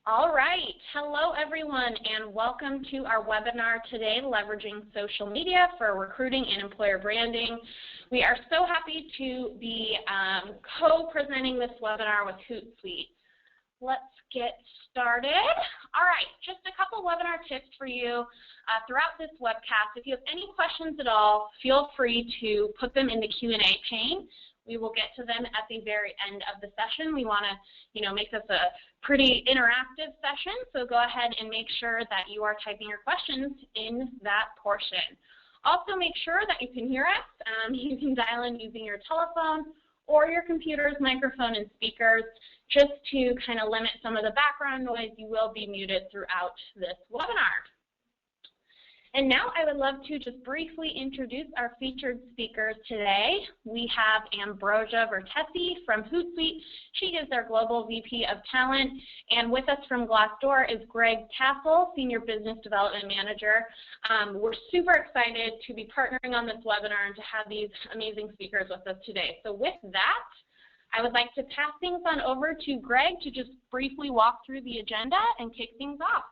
All right. Hello, everyone, and welcome to our webinar today, Leveraging Social Media for Recruiting and Employer Branding. We are so happy to be co-presenting this webinar with Hootsuite. Let's get started. All right, just a couple webinar tips for you throughout this webcast. If you have any questions at all, feel free to put them in the Q&A pane. We will get to them at the very end of the session. We want to, make this a pretty interactive session, so go ahead and make sure that you are typing your questions in that portion. Also, make sure that you can hear us. You can dial in using your telephone or your computer's microphone and speakers. Just to kind of limit some of the background noise, you will be muted throughout this webinar. And now I would love to just briefly introduce our featured speakers today. We have Ambrosia Vertesi from Hootsuite. She is their Global VP of Talent. And with us from Glassdoor is Greg Tassel, Senior Business Development Manager. We're super excited to be partnering on this webinar and to have these amazing speakers with us today. So with that, I would like to pass things on over to Greg to just briefly walk through the agenda and kick things off.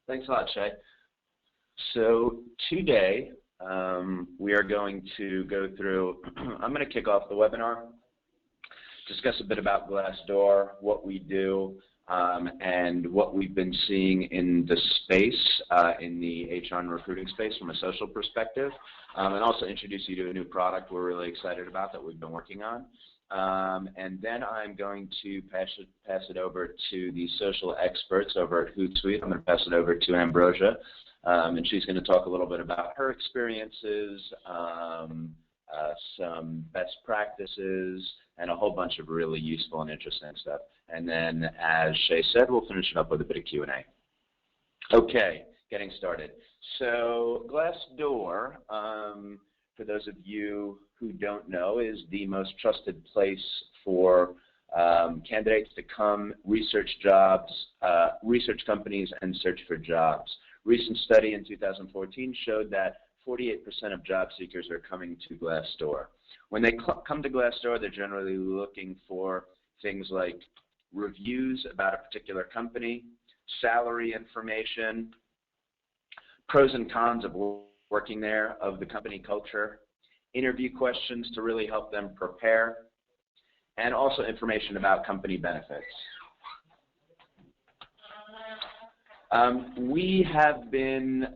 Thanks a lot, Shay. So today we are going to go through, I'm going to kick off the webinar, discuss a bit about Glassdoor, what we do, and what we've been seeing in the space, in the HR and recruiting space from a social perspective, and also introduce you to a new product we're really excited about that we've been working on. And then I'm going to pass it over to the social experts over at Hootsuite. I'm going to pass it over to Ambrosia. And she's going to talk a little bit about her experiences, some best practices, and a whole bunch of really useful and interesting stuff. And then, as Shay said, we'll finish it up with a bit of Q&A. Okay, getting started. So Glassdoor, for those of you who don't know, is the most trusted place for candidates to come research jobs, research companies, and search for jobs. Recent study in 2014 showed that 48% of job seekers are coming to Glassdoor. When they come to Glassdoor, they're generally looking for things like reviews about a particular company, salary information, pros and cons of working there, of the company culture, interview questions to really help them prepare, and also information about company benefits. We have been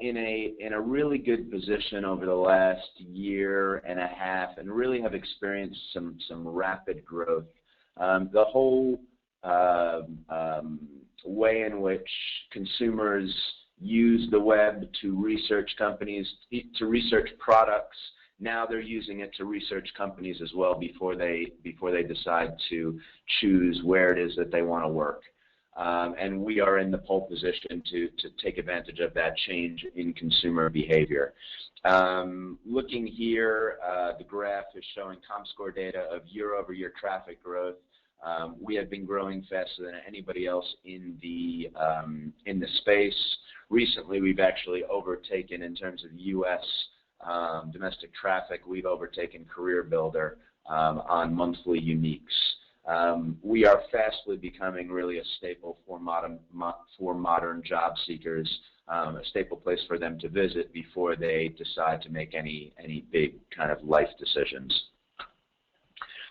in a really good position over the last year and a half, and really have experienced some rapid growth. The whole way in which consumers use the web to research companies, to research products, now they're using it to research companies as well before they decide to choose where it is that they want to work. And we are in the pole position to take advantage of that change in consumer behavior. Looking here, the graph is showing ComScore data of year-over-year traffic growth. We have been growing faster than anybody else in the space. Recently, we've actually overtaken, in terms of U.S. Domestic traffic, we've overtaken CareerBuilder on monthly uniques. We are fastly becoming really a staple for modern job seekers, a staple place for them to visit before they decide to make any big kind of life decisions.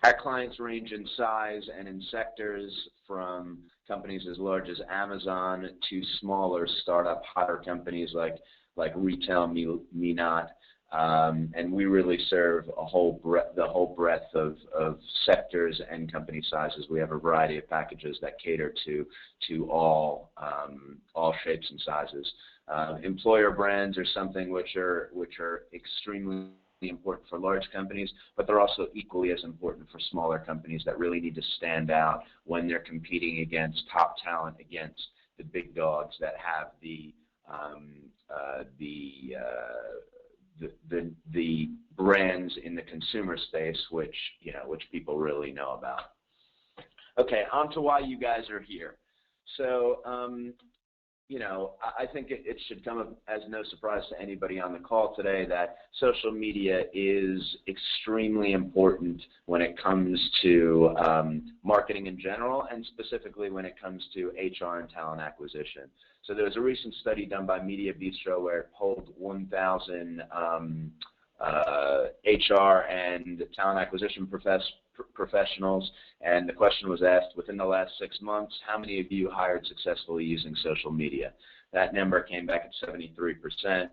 Our clients range in size and in sectors, from companies as large as Amazon to smaller startup hotter companies like Retail Me Not. And we really serve the whole breadth of sectors and company sizes. We have a variety of packages that cater to all shapes and sizes. Employer brands are something which are extremely important for large companies, but they're also equally as important for smaller companies that really need to stand out when they're competing against top talent, against the big dogs that have the brands in the consumer space, which people really know about. Okay, on to why you guys are here. So I think it should come as no surprise to anybody on the call today that social media is extremely important when it comes to marketing in general, and specifically when it comes to HR and talent acquisition. So there was a recent study done by Media Bistro where it polled 1,000 HR and talent acquisition professionals, and the question was asked, within the last 6 months, how many of you hired successfully using social media? That number came back at 73%.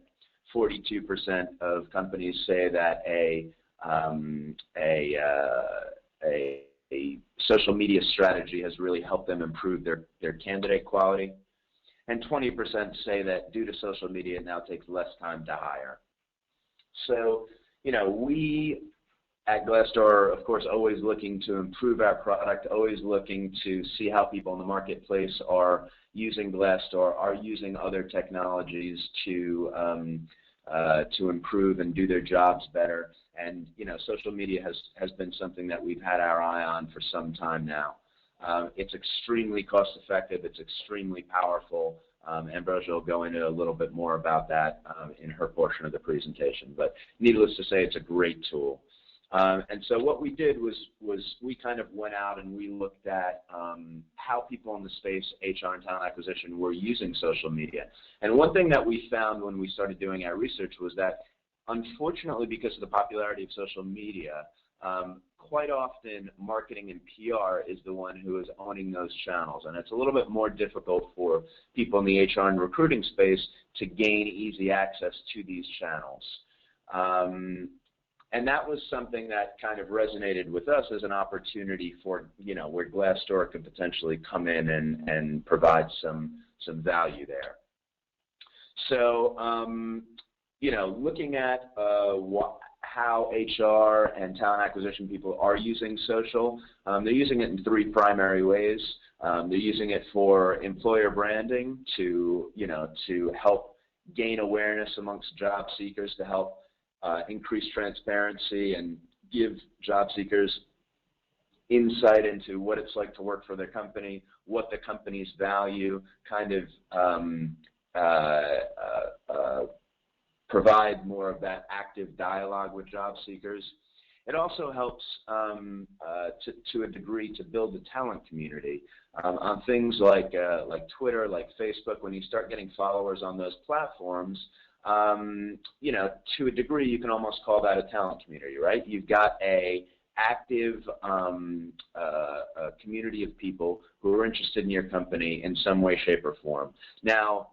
42% of companies say that a social media strategy has really helped them improve their candidate quality. And 20% say that due to social media, it now takes less time to hire. So, we at Glassdoor are, of course, always looking to improve our product, always looking to see how people in the marketplace are using Glassdoor, are using other technologies to improve and do their jobs better. And, social media has been something that we've had our eye on for some time now. It's extremely cost-effective. It's extremely powerful. Ambrosia will go into a little bit more about that in her portion of the presentation. But needless to say, it's a great tool. And so what we did was we kind of went out and we looked at how people in the space, HR and talent acquisition, were using social media. And one thing that we found when we started doing our research was that, unfortunately, because of the popularity of social media, quite often marketing and PR is the one who is owning those channels. And it's a little bit more difficult for people in the HR and recruiting space to gain easy access to these channels. And that was something that kind of resonated with us as an opportunity for, where Glassdoor could potentially come in and provide some value there. So, looking at how HR and talent acquisition people are using social, they're using it in 3 primary ways. They're using it for employer branding to help gain awareness amongst job seekers, to help increase transparency and give job seekers insight into what it's like to work for their company, what the companies value, kind of provide more of that active dialogue with job seekers. It also helps to a degree to build a talent community on things like Twitter, like Facebook. When you start getting followers on those platforms, to a degree, you can almost call that a talent community, right? You've got a active community of people who are interested in your company in some way, shape, or form. Now,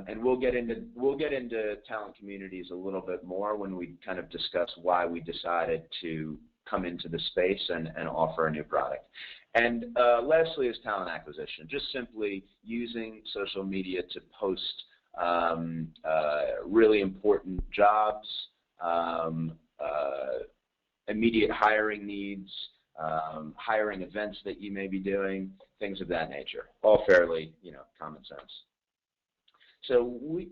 and we'll get into talent communities a little bit more when we kind of discuss why we decided to come into the space and offer a new product. And lastly is talent acquisition, just simply using social media to post really important jobs, immediate hiring needs, hiring events that you may be doing, things of that nature, all fairly, common sense. So we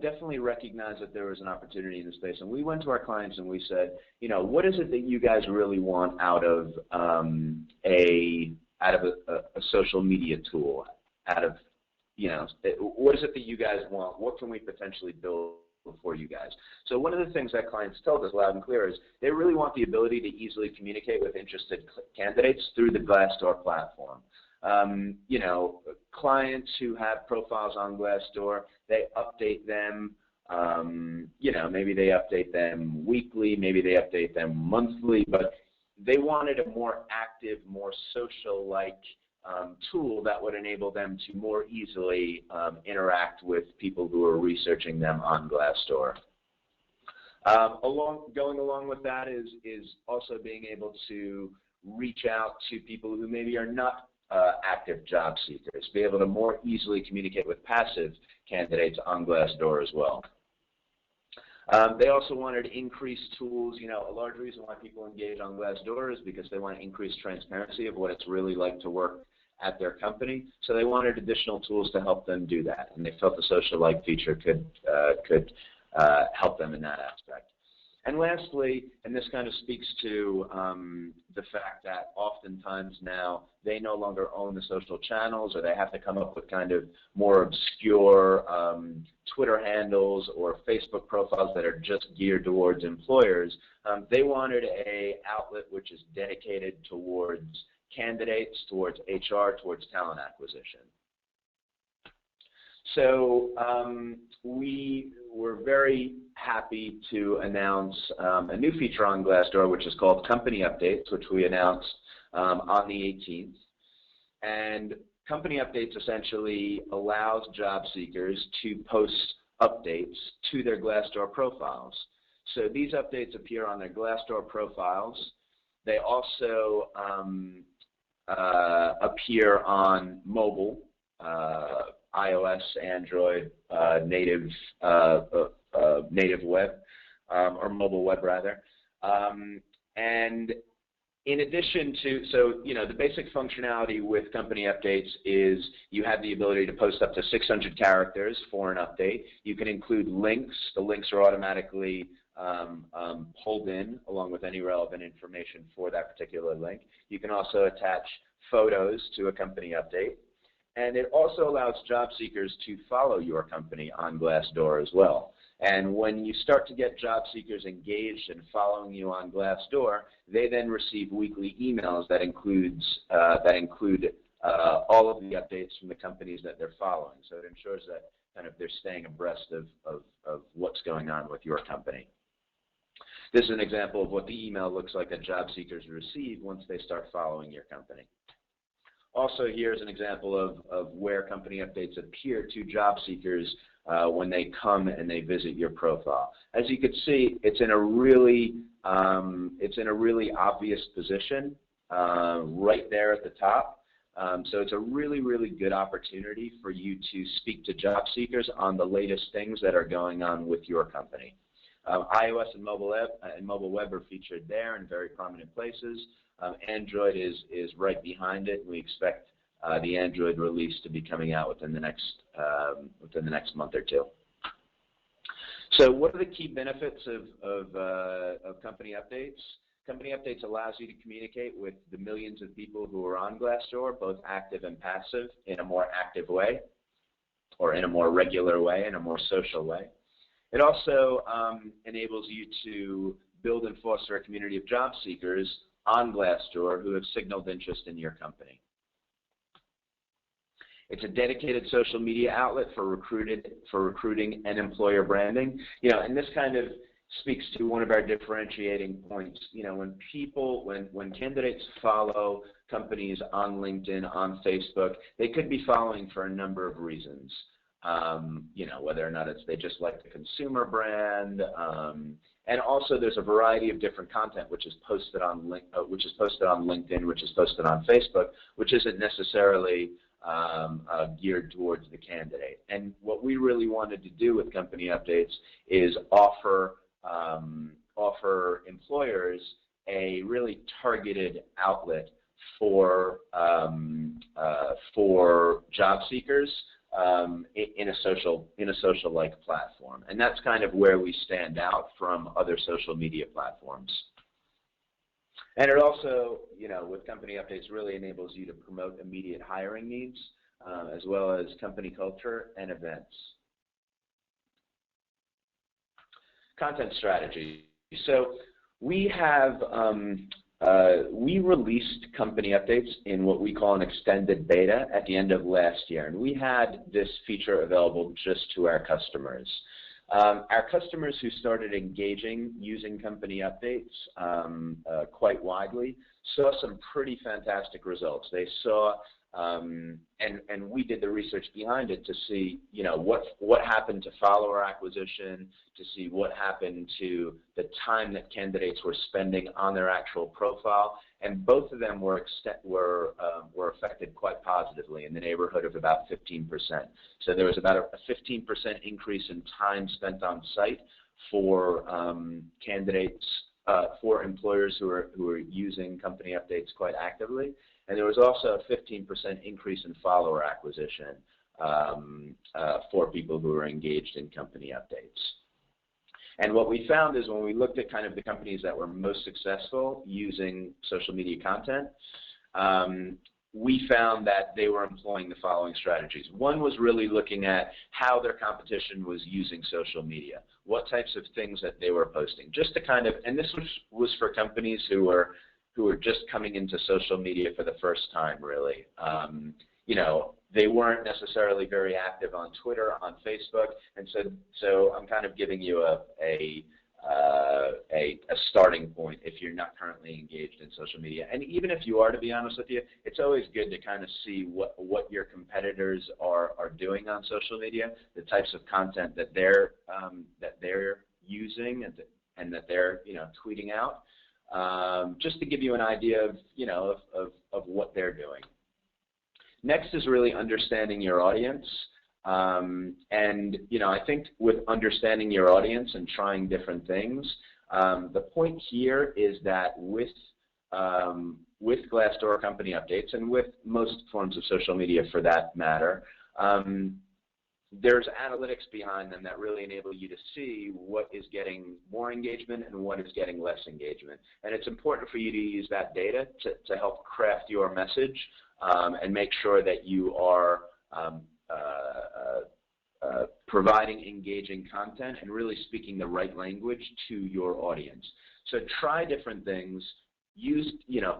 definitely recognize that there was an opportunity in the space, and we went to our clients and we said, what is it that you guys really want out of a social media tool, what is it that you guys want? What can we potentially build for you guys? So one of the things that clients told us loud and clear is they really want the ability to easily communicate with interested candidates through the Glassdoor platform. Clients who have profiles on Glassdoor, they update them, maybe they update them weekly, maybe they update them monthly, but they wanted a more active, more social-like tool that would enable them to more easily interact with people who are researching them on Glassdoor. Going along with that is also being able to reach out to people who maybe are not active job seekers, be able to more easily communicate with passive candidates on Glassdoor as well. They also wanted increased tools. A large reason why people engage on Glassdoor is because they want to increase transparency of what it's really like to work at their company. So they wanted additional tools to help them do that, and they felt the social like feature could help them in that aspect. And lastly, and this kind of speaks to the fact that oftentimes now they no longer own the social channels, or they have to come up with kind of more obscure Twitter handles or Facebook profiles that are just geared towards employers. They wanted an outlet which is dedicated towards candidates, towards HR, towards talent acquisition. So we were very happy to announce a new feature on Glassdoor, which is called Company Updates, which we announced on the 18th. And Company Updates essentially allows job seekers to post updates to their Glassdoor profiles. So these updates appear on their Glassdoor profiles. They also appear on mobile, iOS, Android, native web, or mobile web rather. And in addition to, so the basic functionality with Company Updates is you have the ability to post up to 600 characters for an update. You can include links. The links are automatically pulled in along with any relevant information for that particular link. You can also attach photos to a company update. And it also allows job seekers to follow your company on Glassdoor as well. And when you start to get job seekers engaged and following you on Glassdoor, they then receive weekly emails that include all of the updates from the companies that they're following. So it ensures that kind of they're staying abreast of what's going on with your company. This is an example of what the email looks like that job seekers receive once they start following your company. Also, here's an example of where company updates appear to job seekers when they come and they visit your profile. As you can see, it's in a really obvious position right there at the top. So it's a really, really good opportunity for you to speak to job seekers on the latest things that are going on with your company. iOS and mobile web are featured there in very prominent places. Android is right behind it. We expect the Android release to be coming out within the next month or two. So what are the key benefits of Company Updates? Company Updates allows you to communicate with the millions of people who are on Glassdoor, both active and passive, in a more active way, or in a more regular way, in a more social way. It also enables you to build and foster a community of job seekers on Glassdoor who have signaled interest in your company. It's a dedicated social media outlet for recruiting and employer branding. And this kind of speaks to one of our differentiating points. When candidates follow companies on LinkedIn, on Facebook, they could be following for a number of reasons. Whether or not they just like the consumer brand, and also there's a variety of different content which is posted on LinkedIn, which is posted on Facebook, which isn't necessarily geared towards the candidate. And what we really wanted to do with Company Updates is offer employers a really targeted outlet for job seekers in a social-like platform. And that's kind of where we stand out from other social media platforms. And it also, with Company Updates, really enables you to promote immediate hiring needs, as well as company culture and events. Content strategy. So we have we released Company Updates in what we call an extended beta at the end of last year, and we had this feature available just to our customers. Our customers who started engaging using Company Updates quite widely saw some pretty fantastic results. They saw, and we did the research behind it to see, what happened to follower acquisition, to see what happened to the time that candidates were spending on their actual profile, and both of them were affected quite positively in the neighborhood of about 15%. So there was about a 15% increase in time spent on site for candidates, for employers who are using Company Updates quite actively. And there was also a 15% increase in follower acquisition for people who are engaged in Company Updates. And what we found is when we looked at kind of the companies that were most successful using social media content, we found that they were employing the following strategies. One was really looking at how their competition was using social media, what types of things that they were posting, just to kind of, and this was for companies who were just coming into social media for the first time, really. You know, they weren't necessarily very active on Twitter, on Facebook, and so I'm kind of giving you a starting point if you're not currently engaged in social media. And even if you are, to be honest with you, it's always good to kind of see what your competitors are doing on social media, the types of content that they're using and that they're tweeting out, just to give you an idea of of what they're doing. Next is really understanding your audience. And I think with understanding your audience and trying different things, the point here is that with Glassdoor company updates and with most forms of social media for that matter, there's analytics behind them that really enable you to see what is getting more engagement and what is getting less engagement. And it's important for you to use that data to help craft your message and make sure that you are providing engaging content and really speaking the right language to your audience. So try different things,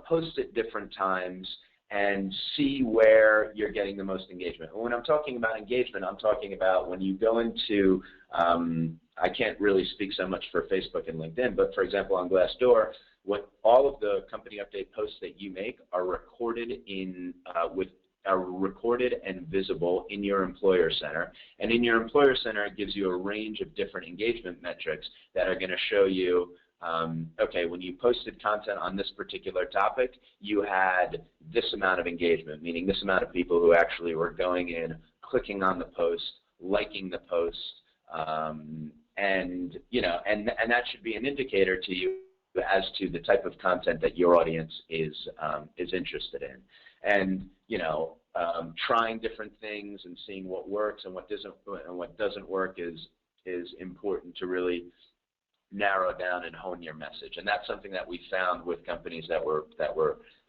post at different times, and see where you're getting the most engagement. And when I'm talking about engagement, I'm talking about when you go into, I can't really speak so much for Facebook and LinkedIn, but for example on Glassdoor, all of the company update posts that you make are recorded are recorded and visible in your Employer Center. And in your Employer Center, it gives you a range of different engagement metrics that are going to show you, okay, when you posted content on this particular topic, you had this amount of engagement, meaning this amount of people who actually were going in, clicking on the post, liking the post, and that should be an indicator to you as to the type of content that your audience is interested in. And trying different things and seeing what works and what doesn't work is important to really narrow down and hone your message. And that's something that we found with companies that were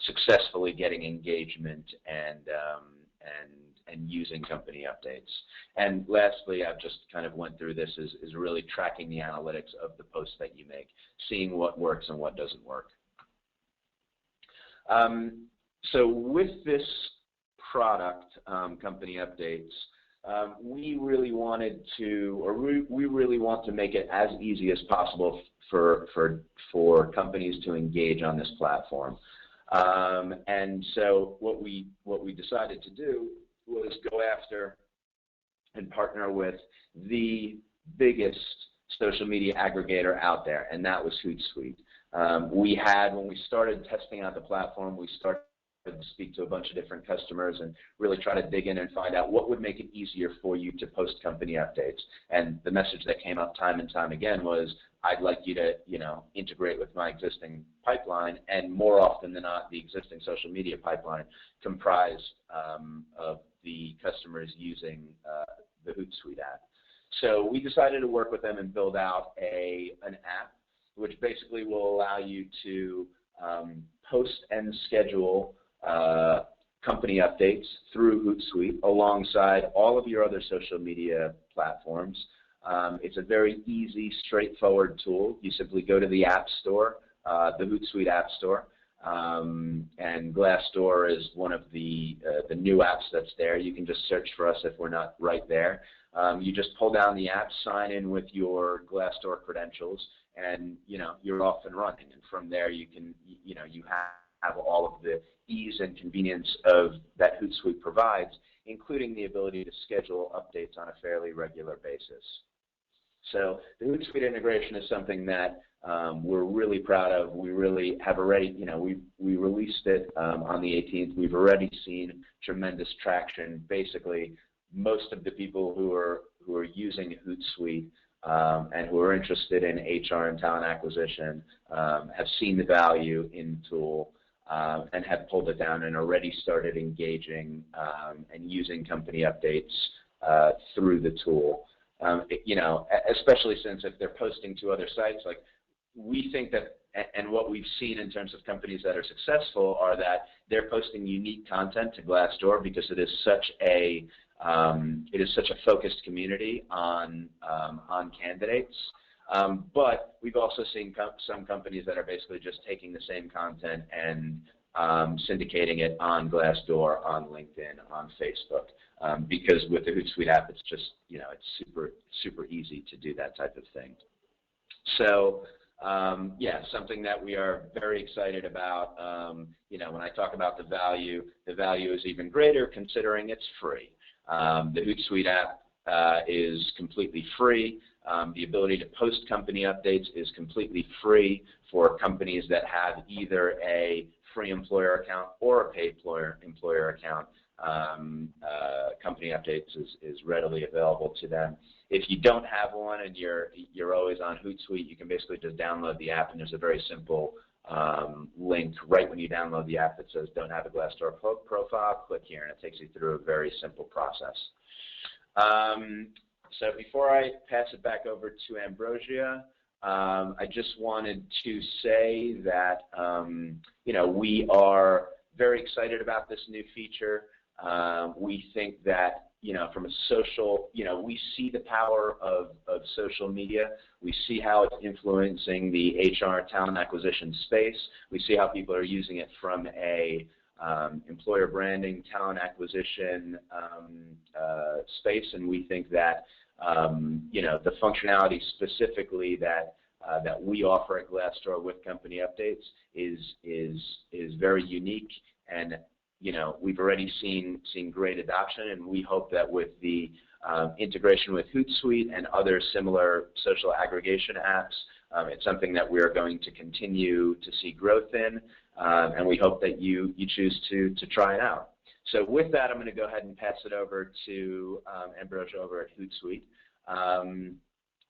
successfully getting engagement and using company updates. And lastly, I've just kind of went through this, is really tracking the analytics of the posts that you make, seeing what works and what doesn't work. So with this product, company updates, we really want to make it as easy as possible for companies to engage on this platform. And so what we decided to do was go after and partner with the biggest social media aggregator out there, and that was Hootsuite. When we started testing out the platform, we started to speak to a bunch of different customers and really try to dig in and find out what would make it easier for you to post company updates. And the message that came up time and time again was, I'd like you to, integrate with my existing pipeline, and more often than not, the existing social media pipeline comprised of the customers using the Hootsuite app. So we decided to work with them and build out an app which basically will allow you to post and schedule company updates through Hootsuite alongside all of your other social media platforms. It's a very easy, straightforward tool. You simply go to the App Store, the Hootsuite App Store, and Glassdoor is one of the new apps that's there. You can just search for us if we're not right there. You just pull down the app, sign in with your Glassdoor credentials, and you're off and running. And from there, you can you have all of the ease and convenience that Hootsuite provides, including the ability to schedule updates on a fairly regular basis. So the Hootsuite integration is something that we're really proud of. We really have already, we released it on the 18th. We've already seen tremendous traction. Basically, most of the people who are using Hootsuite and who are interested in HR and talent acquisition have seen the value in the tool and have pulled it down and already started engaging and using company updates through the tool. you know, especially since if they're posting to other sites, like we think that, and what we've seen in terms of companies that are successful are that they're posting unique content to Glassdoor because it is such a focused community on candidates. But we've also seen some companies that are basically just taking the same content and syndicating it on Glassdoor, on LinkedIn, on Facebook. Because with the Hootsuite app, it's just, you know, it's super easy to do that type of thing. So yeah, something that we are very excited about. You know, when I talk about the value is even greater considering it's free. The Hootsuite app is completely free. The ability to post company updates is completely free for companies that have either a free employer account or a paid employer account. Company updates is readily available to them. If you don't have one and you're always on Hootsuite, you can basically just download the app, and there's a very simple link right when you download the app that says don't have a Glassdoor profile, click here, and it takes you through a very simple process. So before I pass it back over to Ambrosia, I just wanted to say that you know, we are very excited about this new feature. We think that, you know, from a social, you know, we see the power of social media. We see how it's influencing the HR talent acquisition space. We see how people are using it from a employer branding, talent acquisition space, and we think that you know, the functionality specifically that we offer at Glassdoor with company updates is very unique, and you know, we've already seen great adoption, and we hope that with the integration with Hootsuite and other similar social aggregation apps, it's something that we are going to continue to see growth in, and we hope that you choose to try it out. So with that, I'm going to go ahead and pass it over to Ambrosia over at Hootsuite.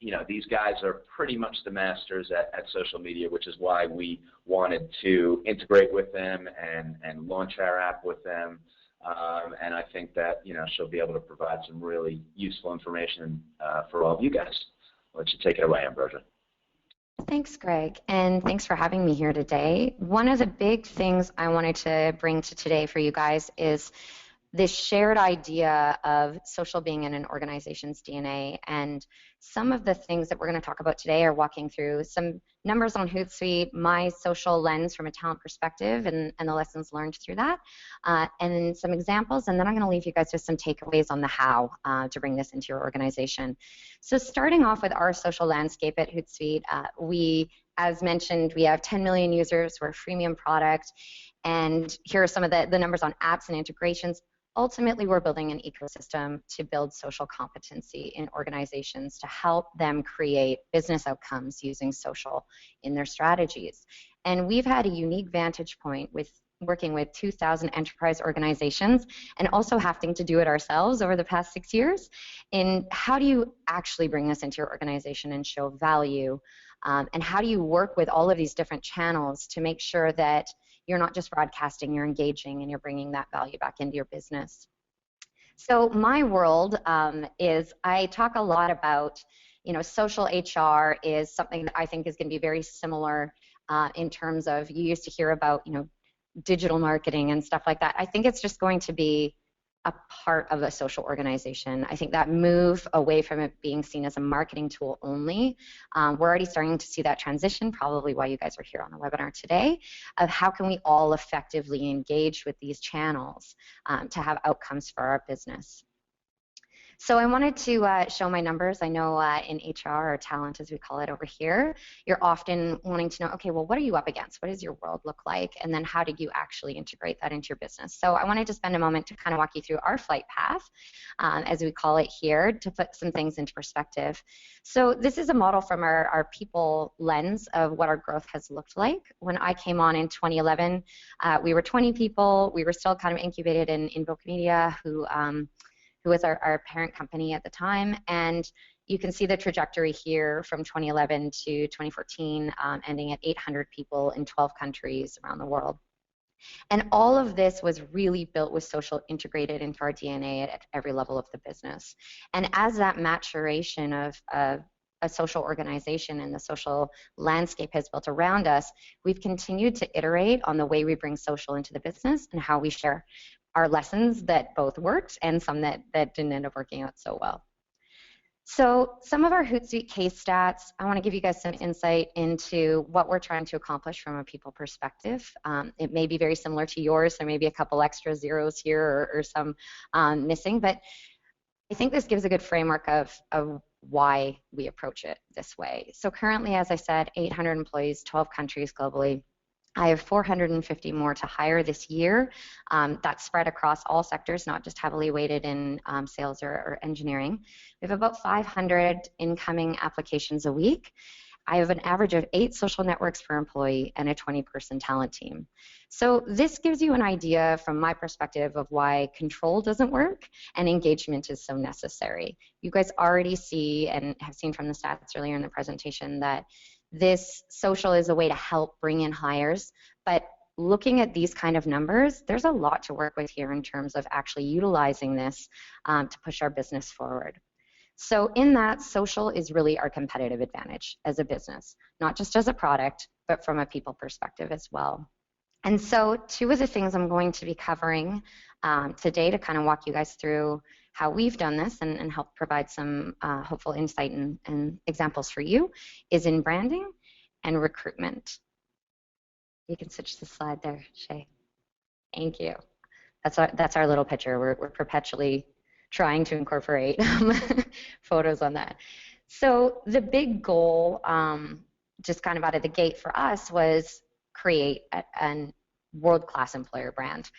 You know, these guys are pretty much the masters at social media, which is why we wanted to integrate with them and launch our app with them. And I think that, you know, she'll be able to provide some really useful information for all of you guys. I'll let you take it away, Ambrosia. Thanks, Greg, and thanks for having me here today. One of the big things I wanted to bring to today for you guys is this shared idea of social being in an organization's DNA, and some of the things that we're going to talk about today are walking through some numbers on Hootsuite, my social lens from a talent perspective, and the lessons learned through that, and some examples, and then I'm going to leave you guys with some takeaways on the how to bring this into your organization. So starting off with our social landscape at Hootsuite, we, as mentioned, we have 10 million users. We're a freemium product, and here are some of the numbers on apps and integrations. Ultimately, we're building an ecosystem to build social competency in organizations to help them create business outcomes using social in their strategies. And we've had a unique vantage point with working with 2,000 enterprise organizations and also having to do it ourselves over the past 6 years. In how do you actually bring this into your organization and show value? And how do you work with all of these different channels to make sure that you're not just broadcasting, you're engaging, and you're bringing that value back into your business? So my world is, I talk a lot about, you know, social HR is something that I think is going to be very similar in terms of, you used to hear about, you know, digital marketing and stuff like that. I think it's just going to be a part of a social organization. I think that move away from it being seen as a marketing tool only, we're already starting to see that transition, probably why you guys are here on the webinar today, of how can we all effectively engage with these channels to have outcomes for our business. So I wanted to show my numbers. I know in HR, or talent as we call it over here, you're often wanting to know, okay, well, what are you up against? What does your world look like? And then how do you actually integrate that into your business? So I wanted to spend a moment to kind of walk you through our flight path, as we call it here, to put some things into perspective. So this is a model from our people lens of what our growth has looked like. When I came on in 2011, we were 20 people. We were still kind of incubated in Boca Media, who was our parent company at the time, and you can see the trajectory here from 2011 to 2014, ending at 800 people in 12 countries around the world. And all of this was really built with social integrated into our DNA at every level of the business. And as that maturation of a social organization and the social landscape has built around us, we've continued to iterate on the way we bring social into the business and how we share our lessons that both worked and some that didn't end up working out so well. So some of our Hootsuite case stats, I want to give you guys some insight into what we're trying to accomplish from a people perspective. It may be very similar to yours. There may be a couple extra zeros here or some missing, but I think this gives a good framework of why we approach it this way. So currently, as I said, 800 employees, 12 countries globally. I have 450 more to hire this year. That's spread across all sectors, not just heavily weighted in sales or engineering. We have about 500 incoming applications a week. I have an average of 8 social networks per employee and a 20-person talent team. So this gives you an idea from my perspective of why control doesn't work and engagement is so necessary. You guys already see and have seen from the stats earlier in the presentation that this social is a way to help bring in hires, but looking at these kind of numbers, there's a lot to work with here in terms of actually utilizing this to push our business forward. So in that, social is really our competitive advantage as a business, not just as a product, but from a people perspective as well. And so 2 of the things I'm going to be covering today to kind of walk you guys through how we've done this and help provide some hopeful insight and examples for you is in branding and recruitment. You can switch the slide there, Shay. Thank you. That's our little picture. We're perpetually trying to incorporate photos on that. So the big goal, just kind of out of the gate for us, was create a world-class employer brand.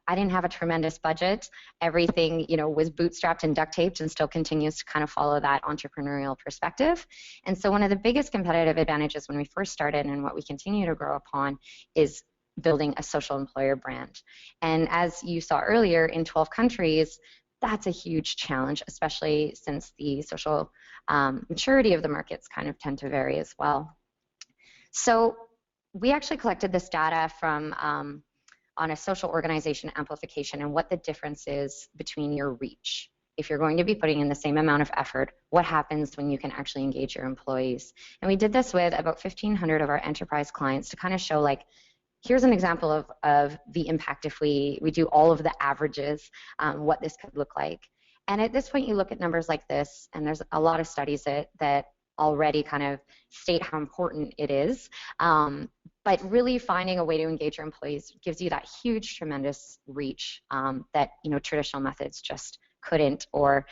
I didn't have a tremendous budget. Everything, was bootstrapped and duct taped and still continues to kind of follow that entrepreneurial perspective. And so one of the biggest competitive advantages when we first started and what we continue to grow upon is building a social employer brand. And as you saw earlier, in 12 countries, that's a huge challenge, especially since the social maturity of the markets kind of tend to vary as well. So we actually collected this data from on a social organization amplification and what the difference is between your reach. If you're going to be putting in the same amount of effort, what happens when you can actually engage your employees? And we did this with about 1,500 of our enterprise clients to kind of show, like, here's an example of the impact if we do all of the averages, what this could look like. And at this point, you look at numbers like this, and there's a lot of studies that already kind of state how important it is. But really finding a way to engage your employees gives you that huge, tremendous reach that traditional methods just couldn't. Or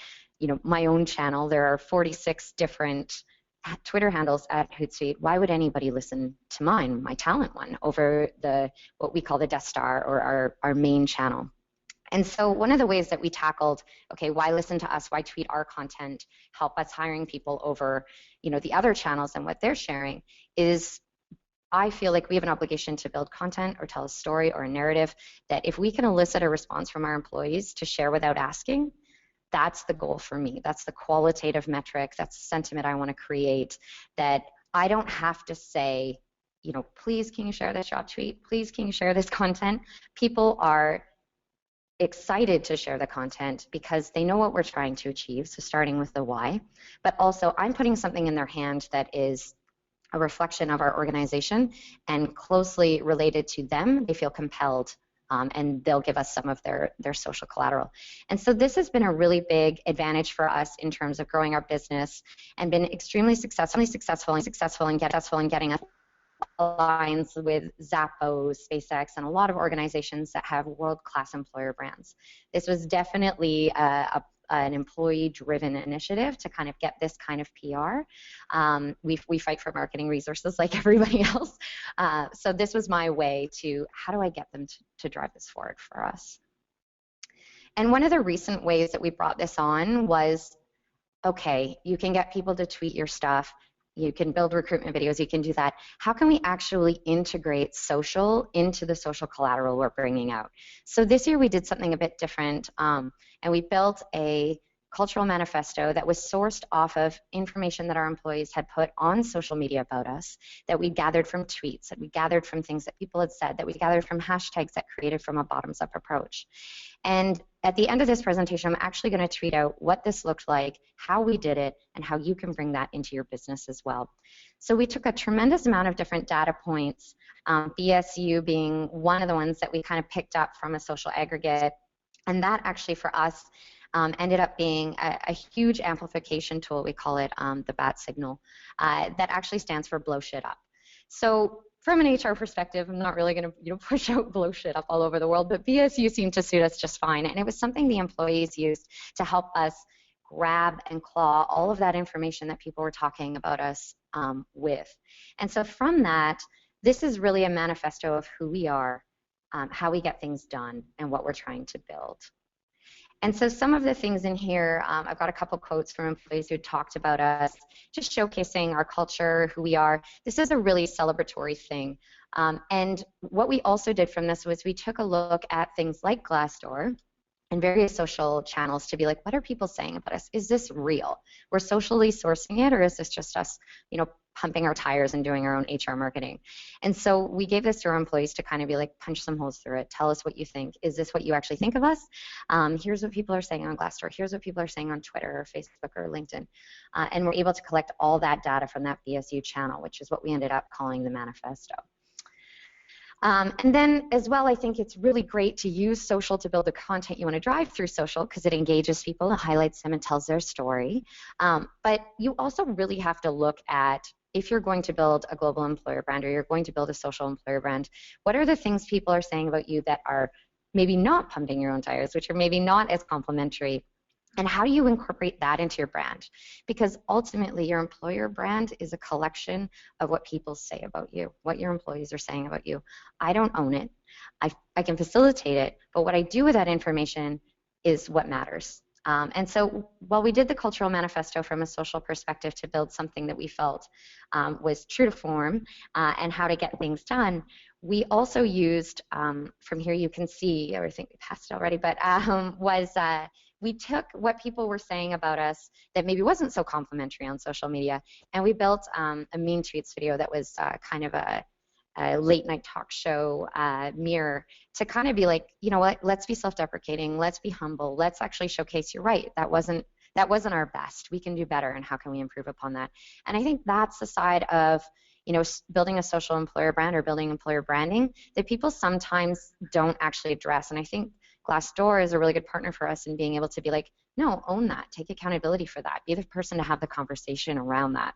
my own channel, there are 46 different Twitter handles at Hootsuite. Why would anybody listen to mine, my talent one, over what we call the Death Star or our main channel? And so one of the ways that we tackled, okay, why listen to us, why tweet our content, help us hiring people over, the other channels and what they're sharing, is I feel like we have an obligation to build content or tell a story or a narrative that if we can elicit a response from our employees to share without asking, that's the goal for me. That's the qualitative metric. That's the sentiment I want to create, that I don't have to say, please can you share this job tweet? Please can you share this content? People are excited to share the content because they know what we're trying to achieve, so starting with the why, but also I'm putting something in their hand that is a reflection of our organization and closely related to them. They feel compelled and they'll give us some of their social collateral. And so this has been a really big advantage for us in terms of growing our business and been extremely successful in getting us aligns with Zappos, SpaceX, and a lot of organizations that have world-class employer brands. This was definitely an employee-driven initiative to kind of get this kind of PR. We fight for marketing resources like everybody else. So this was my way to, how do I get them to drive this forward for us? And one of the recent ways that we brought this on was, okay, you can get people to tweet your stuff, you can build recruitment videos, you can do that. How can we actually integrate social into the social collateral we're bringing out? So this year we did something a bit different, and we built a cultural manifesto that was sourced off of information that our employees had put on social media about us, that we gathered from tweets, that we gathered from things that people had said, that we gathered from hashtags that created from a bottoms-up approach. And at the end of this presentation, I'm actually going to tweet out what this looked like, how we did it, and how you can bring that into your business as well. So we took a tremendous amount of different data points, BSU being one of the ones that we kind of picked up from a social aggregate, and that actually for us ended up being a huge amplification tool. We call it the BAT signal, that actually stands for blow shit up. So from an HR perspective, I'm not really going to push out blow shit up all over the world, but BSU seemed to suit us just fine. And it was something the employees used to help us grab and claw all of that information that people were talking about us with. And so from that, this is really a manifesto of who we are, how we get things done, and what we're trying to build. And so some of the things in here, I've got a couple quotes from employees who talked about us, just showcasing our culture, who we are. This is a really celebratory thing. And what we also did from this was we took a look at things like Glassdoor and various social channels to be like, what are people saying about us? Is this real? We're socially sourcing it, or is this just us, pumping our tires and doing our own HR marketing? And so we gave this to our employees to kind of be like, punch some holes through it. Tell us what you think. Is this what you actually think of us? Here's what people are saying on Glassdoor. Here's what people are saying on Twitter or Facebook or LinkedIn. And we're able to collect all that data from that BSU channel, which is what we ended up calling the manifesto. And then as well, I think it's really great to use social to build the content you want to drive through social, because it engages people, it highlights them, and tells their story. But you also really have to look at, if you're going to build a global employer brand or you're going to build a social employer brand, what are the things people are saying about you that are maybe not pumping your own tires, which are maybe not as complimentary? And how do you incorporate that into your brand? Because ultimately, your employer brand is a collection of what people say about you, what your employees are saying about you. I don't own it. I can facilitate it, but what I do with that information is what matters. And so while we did the cultural manifesto from a social perspective to build something that we felt was true to form and how to get things done, we also used, from here you can see, or I think we passed it already, but we took what people were saying about us that maybe wasn't so complimentary on social media, and we built a mean tweets video that was kind of a late night talk show mirror to kind of be like, you know what, let's be self-deprecating, let's be humble, let's actually showcase you're right. That wasn't our best. We can do better, and how can we improve upon that? And I think that's the side of building a social employer brand or building employer branding that people sometimes don't actually address. And I think Glassdoor is a really good partner for us in being able to be like, no, own that, take accountability for that, be the person to have the conversation around that.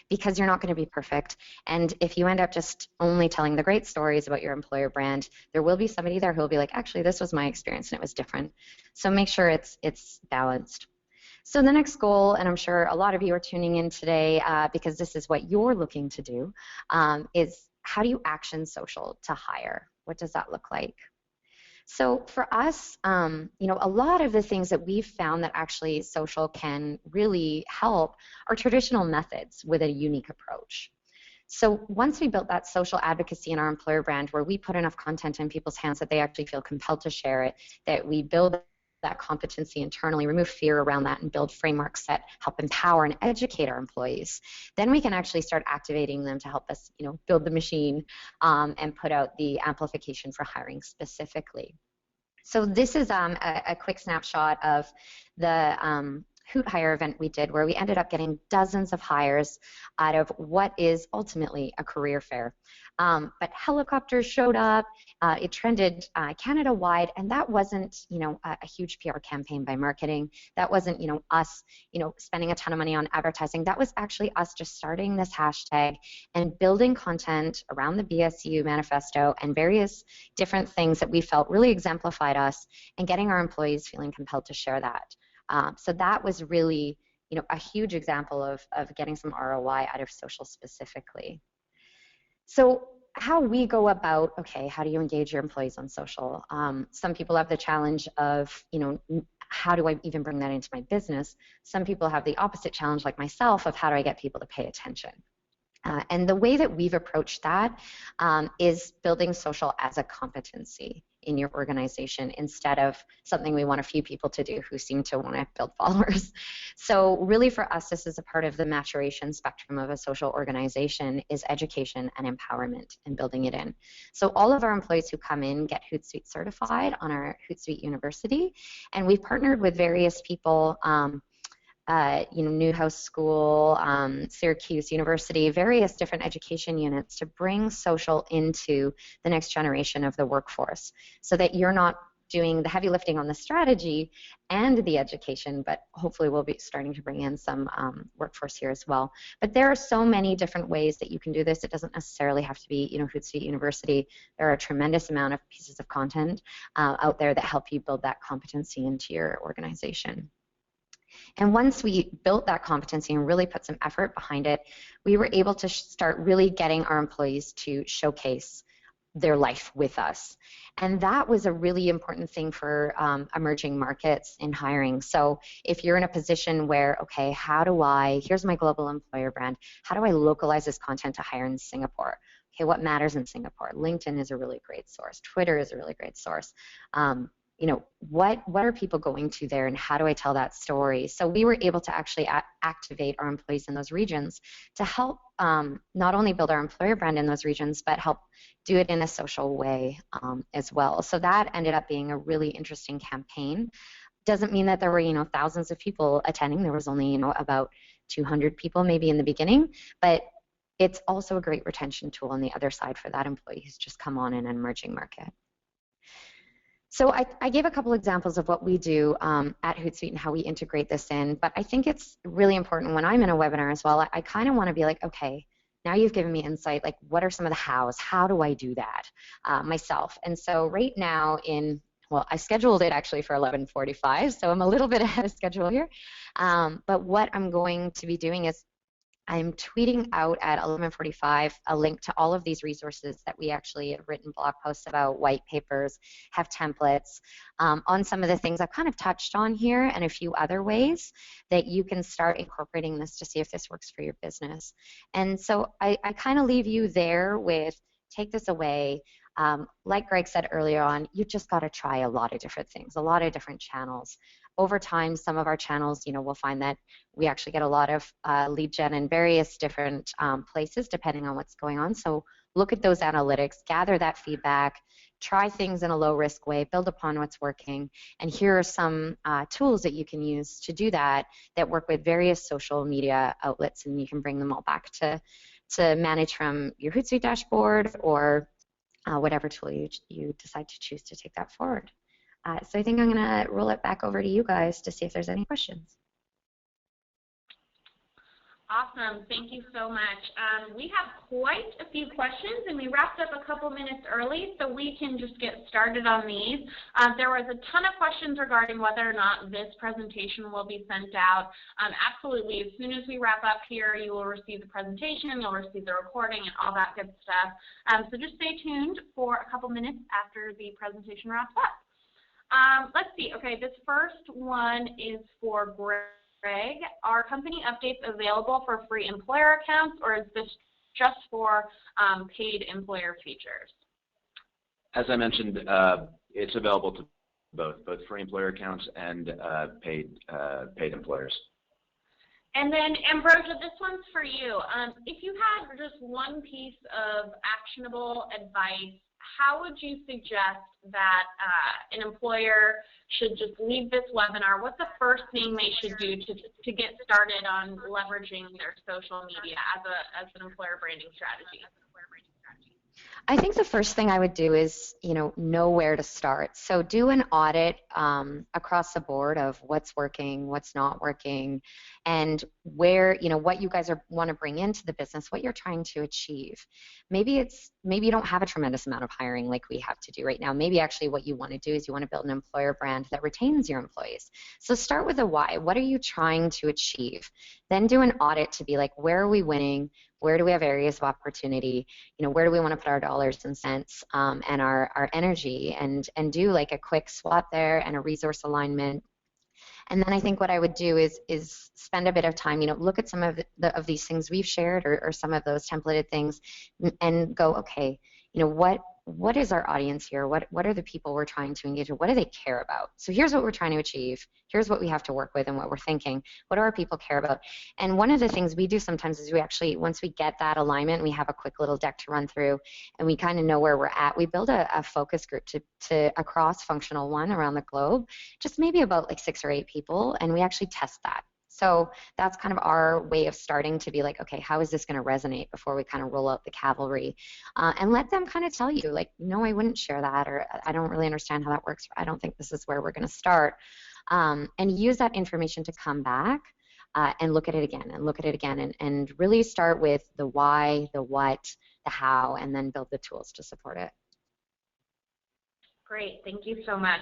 Because you're not going to be perfect. And if you end up just only telling the great stories about your employer brand, there will be somebody there who will be like, actually, this was my experience and it was different. So make sure it's balanced. So the next goal, and I'm sure a lot of you are tuning in today because this is what you're looking to do, is how do you action social to hire? What does that look like? So for us, a lot of the things that we've found that actually social can really help are traditional methods with a unique approach. So once we built that social advocacy in our employer brand, where we put enough content in people's hands that they actually feel compelled to share it, that we build that competency internally, remove fear around that, and build frameworks that help empower and educate our employees, then we can actually start activating them to help us, build the machine and put out the amplification for hiring specifically. So this is a quick snapshot of the Hoot Hire event we did, where we ended up getting dozens of hires out of what is ultimately a career fair. But helicopters showed up. It trended Canada-wide, and that wasn't, a huge PR campaign by marketing. That wasn't, us, spending a ton of money on advertising. That was actually us just starting this hashtag and building content around the BSU manifesto and various different things that we felt really exemplified us, and getting our employees feeling compelled to share that. So that was really, a huge example of getting some ROI out of social specifically. So how we go about, okay, how do you engage your employees on social? Some people have the challenge of, how do I even bring that into my business? Some people have the opposite challenge, like myself, of how do I get people to pay attention? And the way that we've approached that is building social as a competency. in your organization instead of something we want a few people to do who seem to want to build followers. So really for us, this is a part of the maturation spectrum of a social organization is education and empowerment and building it in. So all of our employees who come in get Hootsuite certified on our Hootsuite University, and we've partnered with various people, Newhouse School, Syracuse University, various different education units to bring social into the next generation of the workforce so that you're not doing the heavy lifting on the strategy and the education, but hopefully we'll be starting to bring in some workforce here as well. But there are so many different ways that you can do this. It doesn't necessarily have to be, Hootsuite University. There are a tremendous amount of pieces of content out there that help you build that competency into your organization. And once we built that competency and really put some effort behind it, we were able to start really getting our employees to showcase their life with us. And that was a really important thing for emerging markets in hiring. So if you're in a position where, okay, here's my global employer brand, how do I localize this content to hire in Singapore? Okay, what matters in Singapore? LinkedIn is a really great source. Twitter is a really great source. What are people going to there and how do I tell that story? So we were able to actually activate our employees in those regions to help not only build our employer brand in those regions, but help do it in a social way as well. So that ended up being a really interesting campaign. Doesn't mean that there were, thousands of people attending. There was only, about 200 people maybe in the beginning, but it's also a great retention tool on the other side for that employee who's just come on in an emerging market. So I gave a couple examples of what we do at Hootsuite and how we integrate this in, but I think it's really important when I'm in a webinar as well, I kind of want to be like, okay, now you've given me insight, like what are some of the hows? How do I do that myself? And so right now I scheduled it actually for 11:45, so I'm a little bit ahead of schedule here. But what I'm going to be doing is I'm tweeting out at 11:45 a link to all of these resources that we actually have written blog posts about, white papers, have templates, on some of the things I've kind of touched on here and a few other ways that you can start incorporating this to see if this works for your business. And so I kind of leave you there with take this away. Like Greg said earlier on, you just got to try a lot of different things, a lot of different channels. Over time, some of our channels, we'll find that we actually get a lot of lead gen in various different places depending on what's going on. So look at those analytics, gather that feedback, try things in a low-risk way, build upon what's working, and here are some tools that you can use to do that work with various social media outlets, and you can bring them all back to manage from your Hootsuite dashboard or whatever tool you decide to choose to take that forward. So I think I'm going to roll it back over to you guys to see if there's any questions. Awesome. Thank you so much. We have quite a few questions, and we wrapped up a couple minutes early, so we can just get started on these. There was a ton of questions regarding whether or not this presentation will be sent out. Absolutely. As soon as we wrap up here, you will receive the presentation, you'll receive the recording, and all that good stuff. So just stay tuned for a couple minutes after the presentation wraps up. Let's see. Okay, this first one is for Greg. Are company updates available for free employer accounts, or is this just for paid employer features? As I mentioned, it's available to both free employer accounts and paid employers. And then, Ambrosia, this one's for you. If you had just one piece of actionable advice, how would you suggest that an employer should just leave this webinar? What's the first thing they should do to get started on leveraging their social media as an employer branding strategy? I think the first thing I would do is, know where to start. So do an audit across the board of what's working, what's not working, and where, what you guys want to bring into the business, what you're trying to achieve. Maybe you don't have a tremendous amount of hiring like we have to do right now. Maybe actually what you want to do is you want to build an employer brand that retains your employees. So start with the why. What are you trying to achieve? Then do an audit to be like, where are we winning? Where do we have areas of opportunity? Where do we want to put our dollars and cents and our energy, and do like a quick SWOT there and a resource alignment. And then I think what I would do is spend a bit of time, look at some of these things we've shared or some of those templated things and go, okay, what what is our audience here? What are the people we're trying to engage with? What do they care about? So here's what we're trying to achieve. Here's what we have to work with and what we're thinking. What do our people care about? And one of the things we do sometimes is we actually, once we get that alignment, we have a quick little deck to run through and we kind of know where we're at. We build a focus group to a cross-functional one around the globe, just maybe about like 6 or 8 people, and we actually test that. So that's kind of our way of starting to be like, okay, how is this going to resonate before we kind of roll out the cavalry? And let them kind of tell you, like, no, I wouldn't share that, or I don't really understand how that works. I don't think this is where we're going to start. And use that information to come back and look at it again and look at it again and really start with the why, the what, the how, and then build the tools to support it. Great, thank you so much.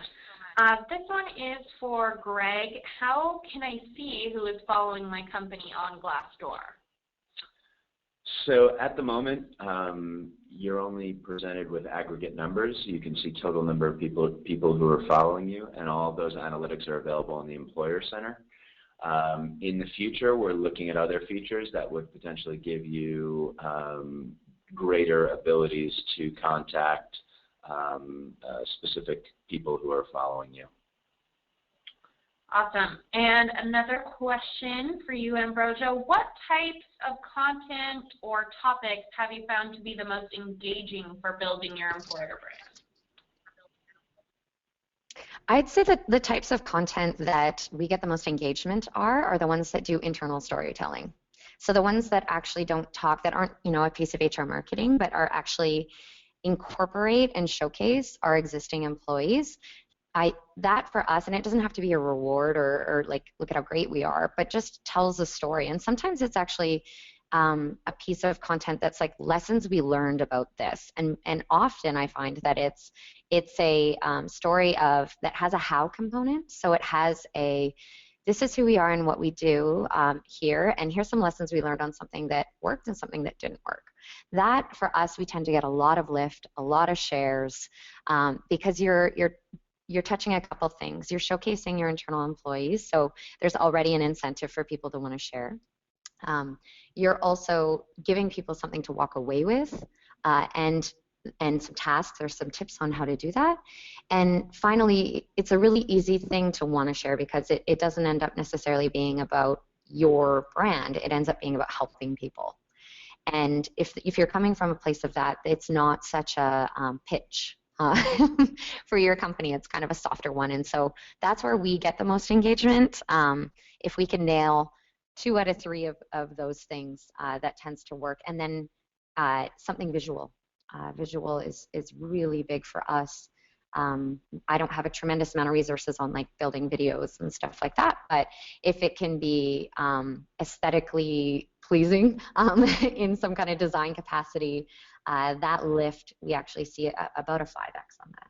This one is for Greg. How can I see who is following my company on Glassdoor? So at the moment, you're only presented with aggregate numbers. You can see total number of people who are following you, and all of those analytics are available in the Employer Center. In the future, we're looking at other features that would potentially give you greater abilities to contact specific people who are following you. Awesome. And another question for you, Ambrosia. What types of content or topics have you found to be the most engaging for building your employer brand? I'd say that the types of content that we get the most engagement are the ones that do internal storytelling. So the ones that actually don't talk, that aren't, you know, a piece of HR marketing, but are actually incorporate and showcase our existing employees. That for us, and it doesn't have to be a reward or like, look at how great we are, but just tells a story. And sometimes it's actually a piece of content that's like lessons we learned about this. And often I find that it's a story that has a how component. So it has this is who we are and what we do here, and here's some lessons we learned on something that worked and something that didn't work. That, for us, we tend to get a lot of lift, a lot of shares, because you're touching a couple things. You're showcasing your internal employees, so there's already an incentive for people to want to share. You're also giving people something to walk away with, and some tasks or some tips on how to do that. And finally, it's a really easy thing to want to share because it doesn't end up necessarily being about your brand. It ends up being about helping people. And if you're coming from a place of that, it's not such a pitch for your company. It's kind of a softer one. And so that's where we get the most engagement. If we can nail 2 out of 3 of those things, that tends to work. And then something visual. Visual is really big for us. I don't have a tremendous amount of resources on like building videos and stuff like that, but if it can be aesthetically pleasing in some kind of design capacity, that lift, we actually see about a 5x on that.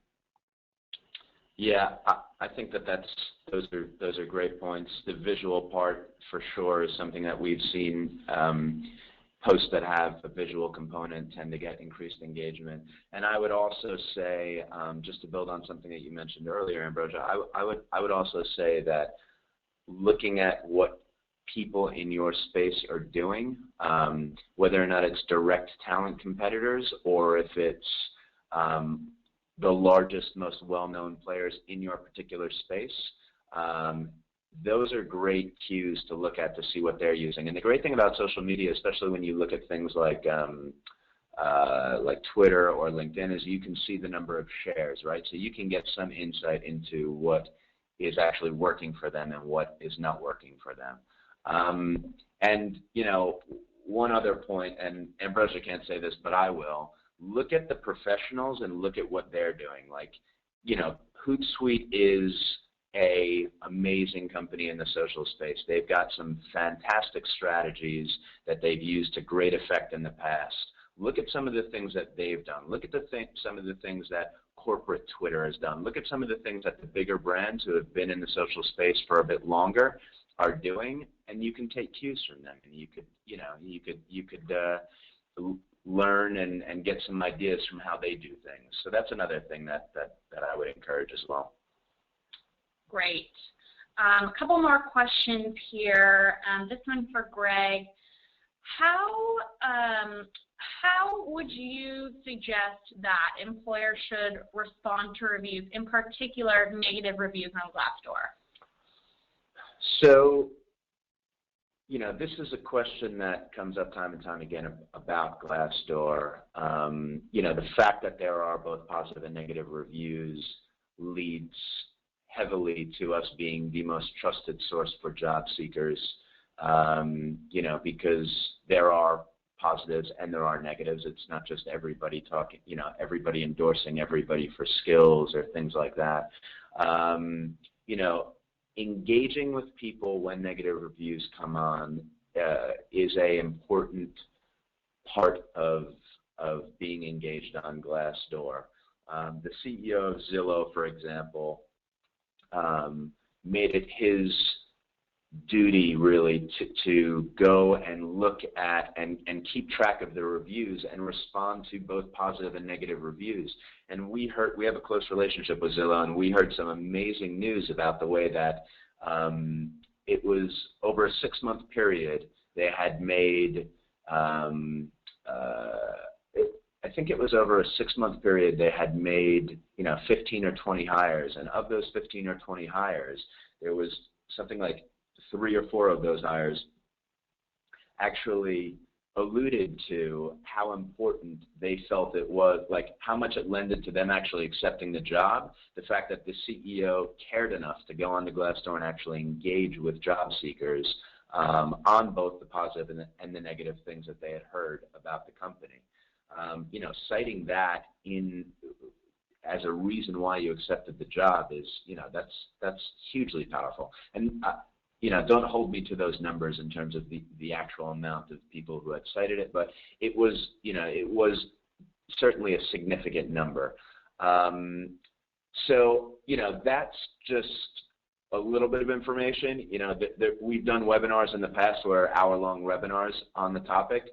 Yeah, I think those are great points. The visual part for sure is something that we've seen. Posts that have a visual component tend to get increased engagement. And I would also say, just to build on something that you mentioned earlier, Ambrosia, I would also say that looking at what people in your space are doing, whether or not it's direct talent competitors or if it's the largest, most well-known players in your particular space, those are great cues to look at to see what they're using. And the great thing about social media, especially when you look at things like Twitter or LinkedIn, is you can see the number of shares, right? So you can get some insight into what is actually working for them and what is not working for them. And, you know, one other point, and Ambrosia can't say this, but I will, look at the professionals and look at what they're doing. Like, you know, Hootsuite is an amazing company in the social space. They've got some fantastic strategies that they've used to great effect in the past. Look at some of the things that they've done. Look at some of the things that corporate Twitter has done. Look at some of the things that the bigger brands who have been in the social space for a bit longer are doing, and you can take cues from them. And you could learn and get some ideas from how they do things. So that's another thing that I would encourage as well. Great. A couple more questions here. This one for Greg. How how would you suggest that employers should respond to reviews, in particular negative reviews on Glassdoor? So, this is a question that comes up time and time again about Glassdoor. The fact that there are both positive and negative reviews leads heavily to us being the most trusted source for job seekers, because there are positives and there are negatives. It's not just everybody talking, everybody endorsing everybody for skills or things like that. Engaging with people when negative reviews come on is an important part of being engaged on Glassdoor. The CEO of Zillow, for example, made it his duty really to go and look at and keep track of the reviews and respond to both positive and negative reviews. And we have a close relationship with Zillow, and we heard some amazing news about the way that it was over a 6-month period they had made I think it was over a 6-month period they had made 15 or 20 hires, and of those 15 or 20 hires there was something like 3 or 4 of those hires actually alluded to how important they felt it was, like how much it lended to them actually accepting the job, the fact that the CEO cared enough to go on to Glassdoor and actually engage with job seekers on both the positive and the negative things that they had heard about the company. Citing that as a reason why you accepted the job is, that's hugely powerful. And don't hold me to those numbers in terms of the actual amount of people who had cited it, but it was certainly a significant number. So that's just a little bit of information. We've done webinars in the past where hour-long webinars on the topic.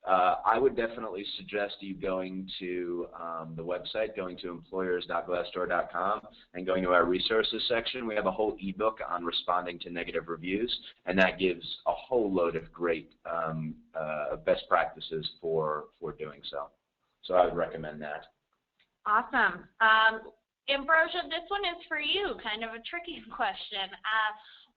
I would definitely suggest you going to the website, going to employers.glassdoor.com and going to our resources section. We have a whole ebook on responding to negative reviews, and that gives a whole load of great best practices for doing so. So I would recommend that. Awesome. Ambrosia, this one is for you, kind of a tricky question.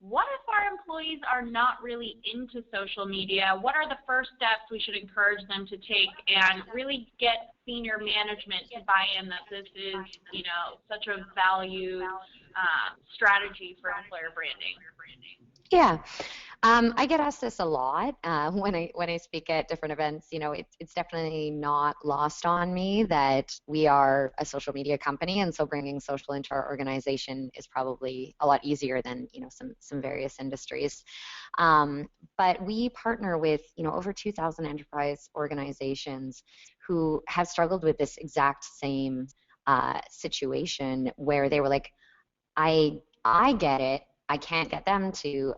What if our employees are not really into social media? What are the first steps we should encourage them to take and really get senior management to buy in that this is, such a value strategy for employer branding? Yeah. I get asked this a lot when I speak at different events. It's definitely not lost on me that we are a social media company, and so bringing social into our organization is probably a lot easier than some various industries. But we partner with over 2,000 enterprise organizations who have struggled with this exact same situation where they were like, I get it. I can't get them to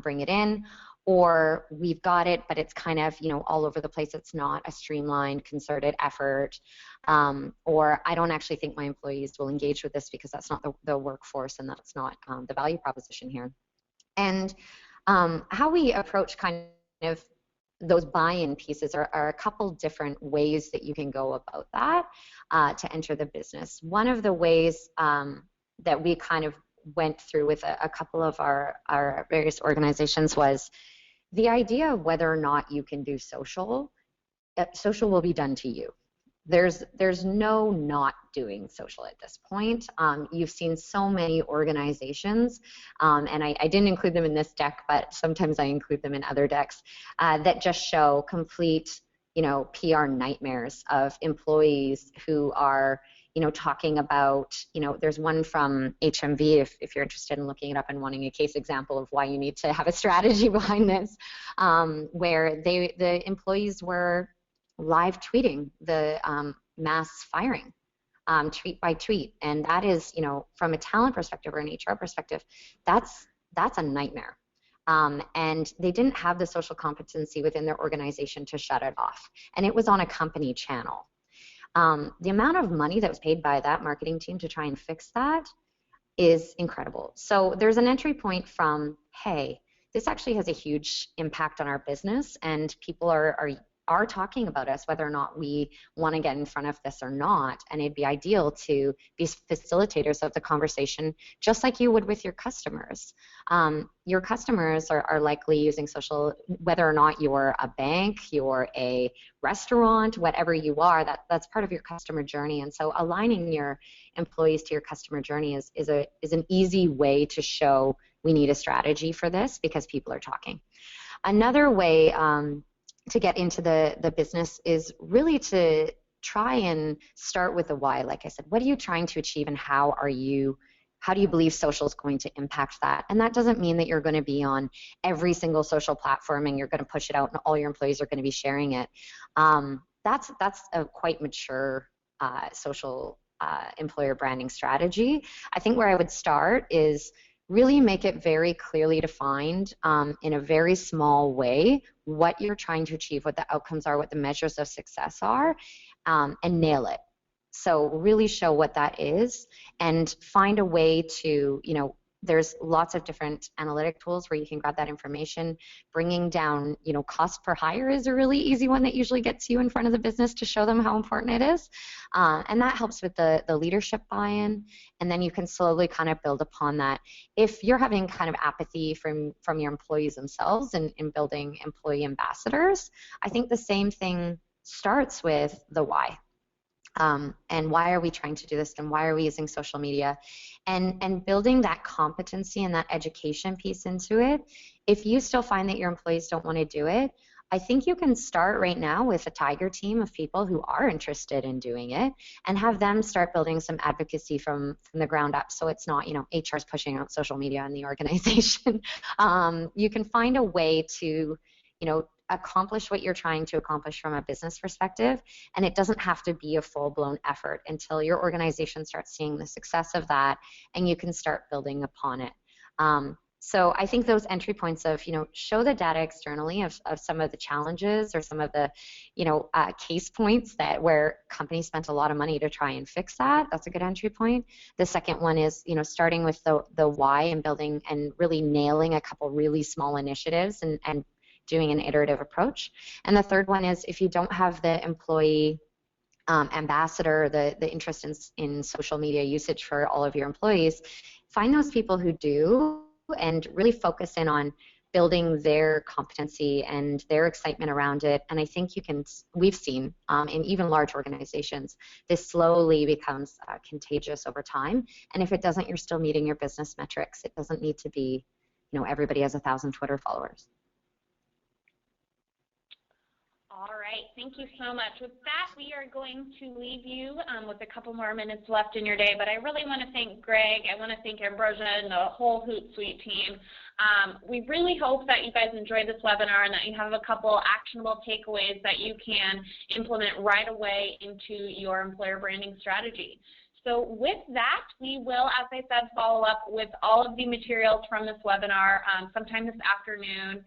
bring it in, or we've got it, but it's kind of all over the place. It's not a streamlined, concerted effort, or I don't actually think my employees will engage with this because that's not the workforce and that's not the value proposition here. And how we approach kind of those buy-in pieces are a couple different ways that you can go about that to enter the business. One of the ways that we kind of went through with a couple of our various organizations was the idea of whether or not you can do social. Social will be done to you. There's no not doing social at this point. You've seen so many organizations, and I didn't include them in this deck, but sometimes I include them in other decks, that just show complete PR nightmares of employees who are talking about, there's one from HMV, if you're interested in looking it up and wanting a case example of why you need to have a strategy behind this, where the employees were live tweeting the mass firing, tweet by tweet. And that is, from a talent perspective or an HR perspective, that's a nightmare. And they didn't have the social competency within their organization to shut it off. And it was on a company channel. The amount of money that was paid by that marketing team to try and fix that is incredible. So there's an entry point from, hey, this actually has a huge impact on our business, and people are are talking about us, whether or not we want to get in front of this or not. And it'd be ideal to be facilitators of the conversation, just like you would with your customers. Your customers are likely using social, whether or not you're a bank, you're a restaurant, whatever you are, that's part of your customer journey. And so aligning your employees to your customer journey is an easy way to show we need a strategy for this because people are talking. Another way to get into the business is really to try and start with the why. Like I said, what are you trying to achieve, and how do you believe social is going to impact that? And that doesn't mean that you're going to be on every single social platform and you're going to push it out and all your employees are going to be sharing it. That's a quite mature social employer branding strategy. I think where I would start is really make it very clearly defined in a very small way what you're trying to achieve, what the outcomes are, what the measures of success are, and nail it. So really show what that is and find a way to, there's lots of different analytic tools where you can grab that information. Bringing down, cost per hire is a really easy one that usually gets you in front of the business to show them how important it is. And that helps with the leadership buy-in. And then you can slowly kind of build upon that. If you're having kind of apathy from your employees themselves in building employee ambassadors, I think the same thing starts with the why. And why are we trying to do this, and why are we using social media, and building that competency and that education piece into it. If you still find that your employees don't want to do it, I think you can start right now with a tiger team of people who are interested in doing it and have them start building some advocacy from the ground up, so it's not, HR is pushing out social media in the organization. You can find a way to, accomplish what you're trying to accomplish from a business perspective, and it doesn't have to be a full-blown effort until your organization starts seeing the success of that and you can start building upon it. So I think those entry points of, show the data externally of some of the challenges or some of the, case points where companies spent a lot of money to try and fix that. That's a good entry point. The second one is, starting with the why and building and really nailing a couple really small initiatives and doing an iterative approach. And the third one is, if you don't have the employee ambassador, the interest in social media usage for all of your employees, find those people who do and really focus in on building their competency and their excitement around it. And I think we've seen in even large organizations, this slowly becomes contagious over time. And if it doesn't, you're still meeting your business metrics. It doesn't need to be, everybody has 1,000 Twitter followers. All right, thank you so much. With that, we are going to leave you with a couple more minutes left in your day, but I really want to thank Greg, I want to thank Ambrosia and the whole Hootsuite team. We really hope that you guys enjoyed this webinar and that you have a couple actionable takeaways that you can implement right away into your employer branding strategy. So with that, we will, as I said, follow up with all of the materials from this webinar sometime this afternoon.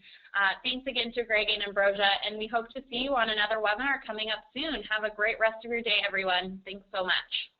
Thanks again to Greg and Ambrosia, and we hope to see you on another webinar coming up soon. Have a great rest of your day, everyone. Thanks so much.